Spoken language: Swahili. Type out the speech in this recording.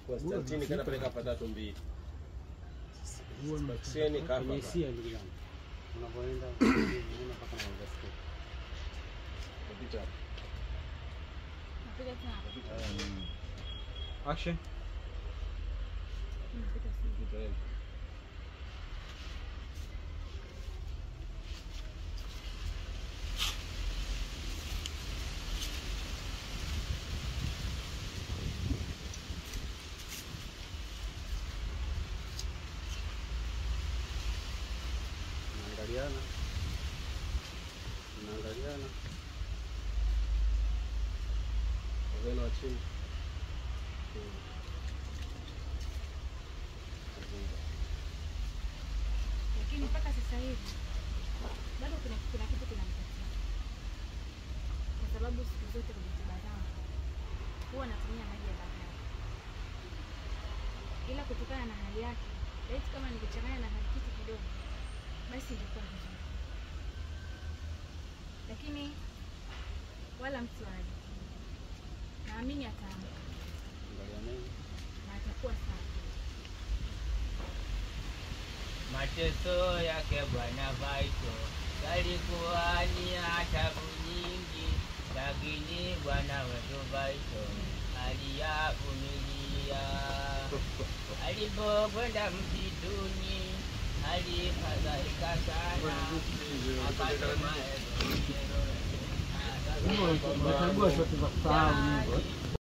Konstantini kana peleka patatu mbili. Seni kama Mesia ndugu yangu. Unapoenda unaona mpaka na university. Kupita. Napiga tena. Action. Napita sisi. Naangaliana. Wazee wa chini. Lakini mpaka sasa hivi bado kuna kitu kinamtatiza. Kwa sababu siku zote kwenye tiba zangu huwa natumia maji ya bahari. Ila kutokana na hali yake, laiti kama ningechanganya na kitu kidogo, basi ingekuwa vizuri. Lakini wala mswali. Naamini ataamka. Na atakuwa sawa. Mateso yake Bwana Vaito yalikuwa ni taabu nyingi, lakini Bwana wetu Vaito aliyavumilia. Alipokwenda msituni alifadhaika sana, akasema Unachagua shoti za kusahau hivyo.